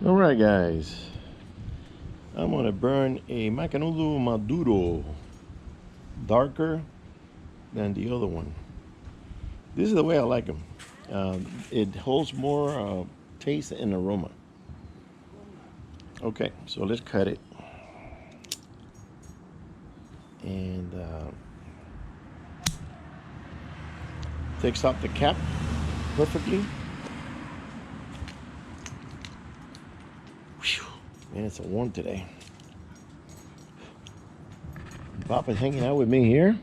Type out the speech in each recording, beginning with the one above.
All right, guys. I'm gonna burn a Macanudo Maduro, darker than the other one. This is the way I like them. It holds more taste and aroma. Okay, so let's cut it and takes off the cap perfectly. Whew. Man, it's a warm today. Papa's hanging out with me here.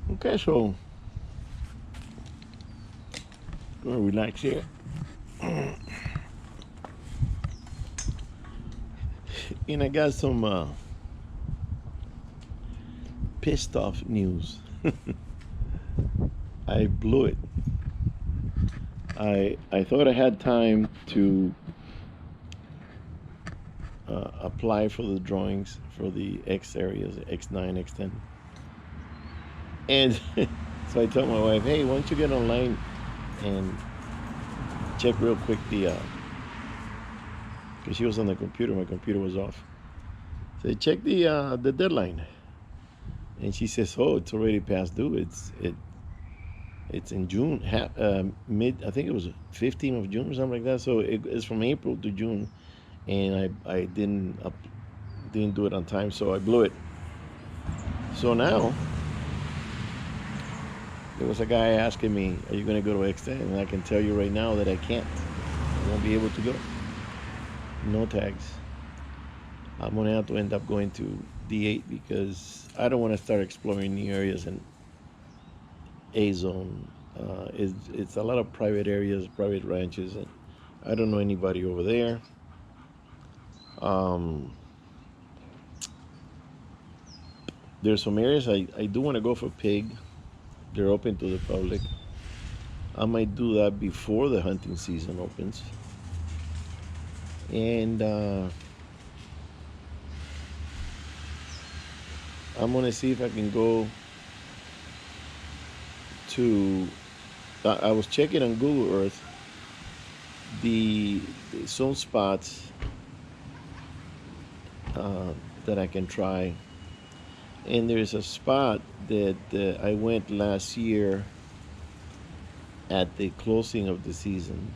Okay, so gonna relax here. And I got some pissed off news. I blew it. I thought I had time to apply for the drawings for the X areas, X9, X10. And so I told my wife, hey, why don't you get online and check real quick because she was on the computer, my computer was off. So check the deadline. And she says, oh, it's already past due. It's in June, mid, I think it was 15th of June or something like that. So it's from April to June. And I didn't do it on time, so I blew it. So now there was a guy asking me, are you going to go to X10? And I can tell you right now that I can't. I won't be able to go. No tags. I'm going to have to end up going to D8 because I don't want to start exploring new areas in A zone. It's a lot of private areas, private ranches, and I don't know anybody over there. There's some areas I do want to go for pig. They're open to the public. I might do that before the hunting season opens. And I'm gonna see if I can go to. I was checking on Google Earth the some spots that I can try. And there's a spot that I went last year at the closing of the season,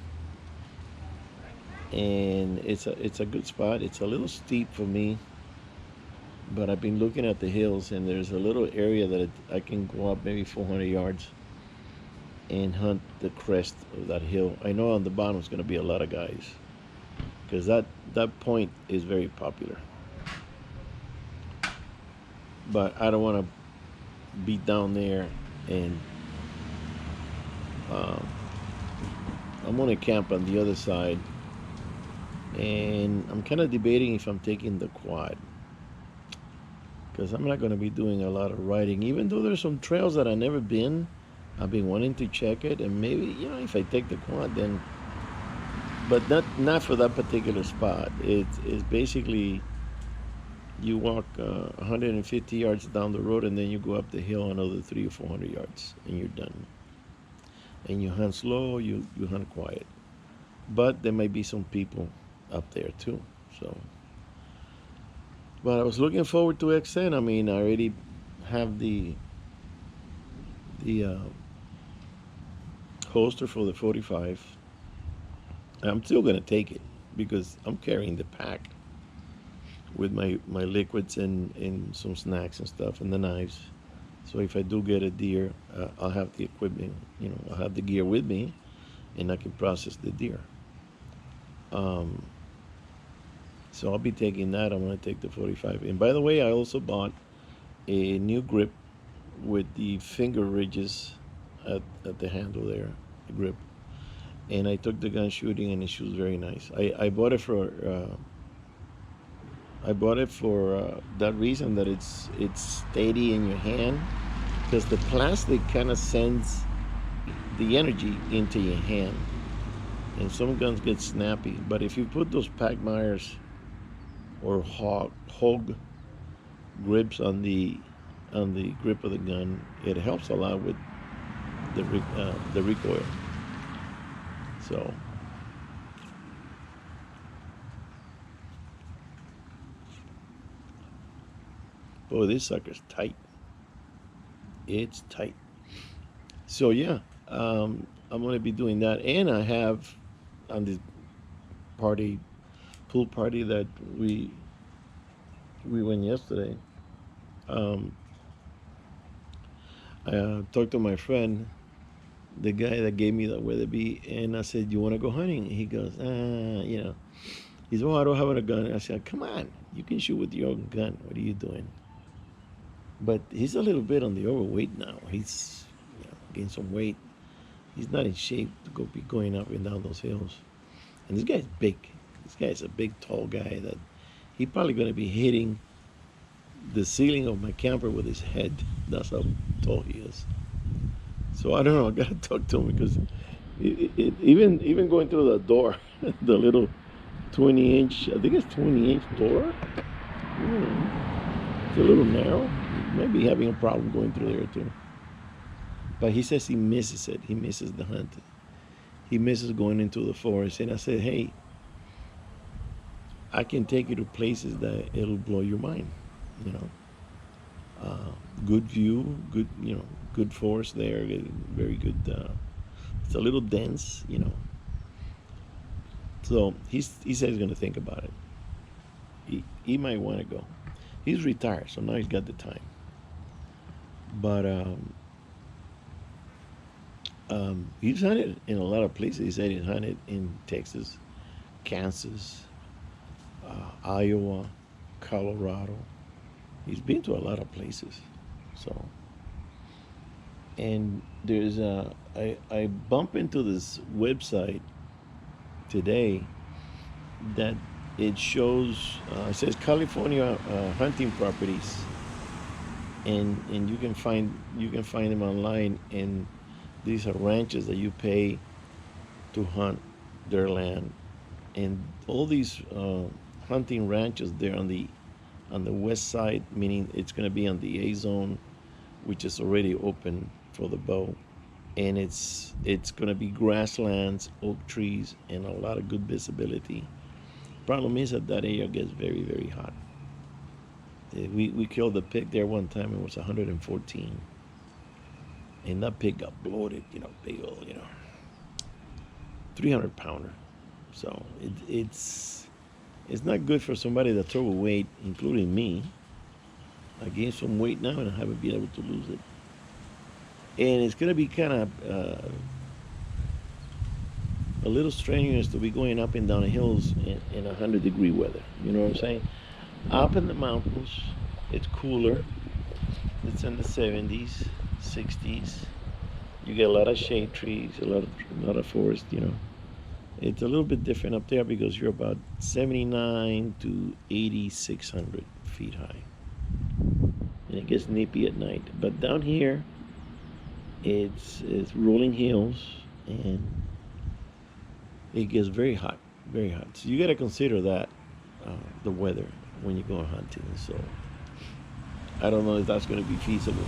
and it's a good spot. It's a little steep for me, but I've been looking at the hills, and there's a little area that I can go up maybe 400 yards and hunt the crest of that hill. I know on the bottom is going to be a lot of guys because that point is very popular. But I don't want to be down there, and I'm going to camp on the other side. And I'm kind of debating if I'm taking the quad because I'm not going to be doing a lot of riding, even though there's some trails that I've never been. I've been wanting to check it, and maybe if I take the quad, then, but not for that particular spot. It's basically you walk 150 yards down the road, and then you go up the hill another 300 or 400 yards, and you're done. And you hunt slow, you hunt quiet. But there might be some people up there too. So, but I was looking forward to XN. I mean, I already have the holster for the 45. I'm still gonna take it because I'm carrying the pack with my liquids and some snacks and stuff and the knives. So if I do get a deer, I'll have the equipment, I'll have the gear with me, and I can process the deer. So I'll be taking that. I'm gonna take the 45. And by the way, I also bought a new grip with the finger ridges at the handle there, the grip. And I took the gun shooting, and it shoots very nice. I bought it for that reason, that it's steady in your hand, because the plastic kind of sends the energy into your hand, and some guns get snappy. But if you put those Pacmeyers or Hog grips on the grip of the gun, it helps a lot with the recoil. So boy, this sucker's tight. It's tight. So yeah, I'm gonna be doing that, and I have on this party pool party that we went yesterday. Um, I talked to my friend, the guy that gave me the Weatherby, and I said, "You want to go hunting?" He goes, you know. He said, "Oh, I don't have a gun." I said, "Come on, you can shoot with your own gun. What are you doing?" But he's a little bit on the overweight now. He's gained some weight. He's not in shape to go be going up and down those hills. And this guy's big. This guy's a big, tall guy that he probably going to be hitting the ceiling of my camper with his head. That's how tall he is. So I don't know. I gotta talk to him because even going through the door, the little 20-inch, I think it's 20-inch door. It's a little narrow. Maybe having a problem going through there too. But he says he misses it. He misses the hunt. He misses going into the forest. And I said, hey, I can take you to places that it'll blow your mind. You know, good view, good good forest there, very good. It's a little dense, So he said he's gonna think about it. He might want to go. He's retired, so now he's got the time. But he's hunted in a lot of places. He said he's hunted in Texas, Kansas, Iowa, Colorado. He's been to a lot of places. So, and there's I bump into this website today that it shows it says California hunting properties, and you can find them online, and these are ranches that you pay to hunt their land, and all these hunting ranches there on the west side, meaning it's going to be on the A zone, which is already open for the bow, and it's going to be grasslands, oak trees, and a lot of good visibility. Problem is that area gets very, very hot. We killed a pig there one time. It was 114, and that pig got bloated. Big old, 300-pounder. So it's not good for somebody that's overweight, including me. I gained some weight now, and I haven't been able to lose it. And it's gonna be kind of a little strenuous to be going up and down the hills in 100-degree weather. You know what I'm saying? Up in the mountains, it's cooler. It's in the 70s, 60s. You get a lot of shade trees, a lot of forest. It's a little bit different up there because you're about 79 to 8,600 feet high, and it gets nippy at night. But down here, it's rolling hills, and it gets very hot, very hot. So you got to consider that the weather when you go hunting. So I don't know if that's going to be feasible.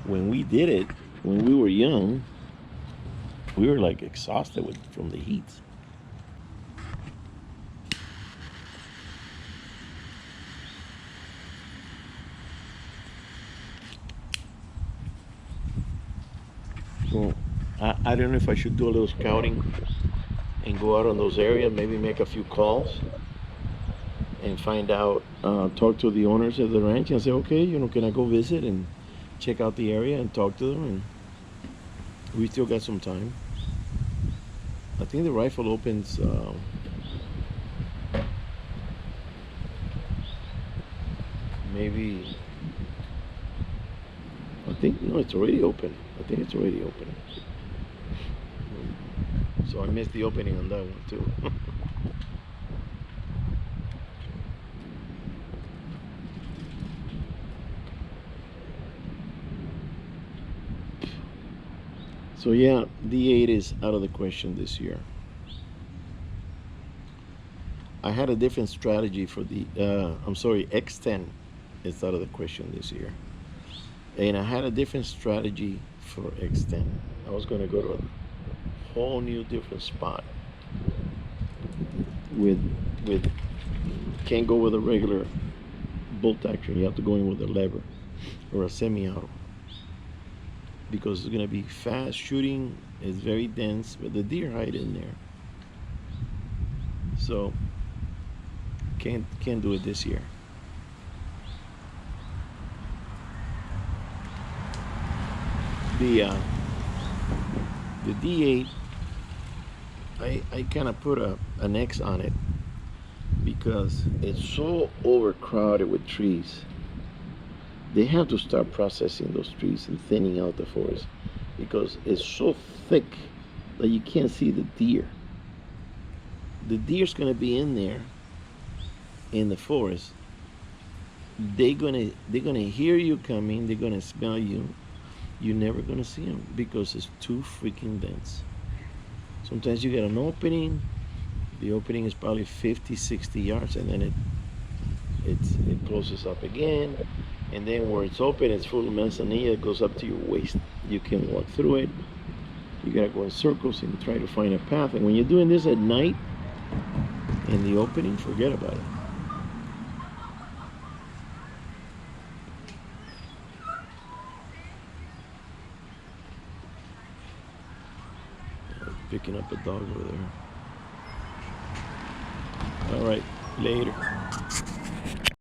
When we did it, when we were young, we were like exhausted from the heat. So I don't know if I should do a little scouting and go out on those areas, maybe make a few calls and find out, talk to the owners of the ranch and say, okay, can I go visit and check out the area and talk to them? And we still got some time. I think the rifle opens maybe, I think, no, it's already open. I think it's already open. So I missed the opening on that one too. So yeah, D8 is out of the question this year. I had a different strategy for the, I'm sorry, X10 is out of the question this year. And I had a different strategy for X10. I was going to go to a whole new different spot with can't go with a regular bolt action. You have to go in with a lever or a semi-auto because it's going to be fast shooting. It's very dense, but the deer hide in there. So can't do it this year. The the D8, I kind of put an X on it because it's so overcrowded with trees. They have to start processing those trees and thinning out the forest because it's so thick that you can't see the deer. The deer's gonna be in there in the forest. They're gonna hear you coming. They're gonna smell you. You're never gonna see them because it's too freaking dense. Sometimes you get an opening. The opening is probably 50, 60 yards, and then it closes up again. And then where it's open, it's full of manzanilla. It goes up to your waist. You can walk through it. You gotta go in circles and try to find a path. And when you're doing this at night in the opening, forget about it. Picking up a dog over there. All right, later.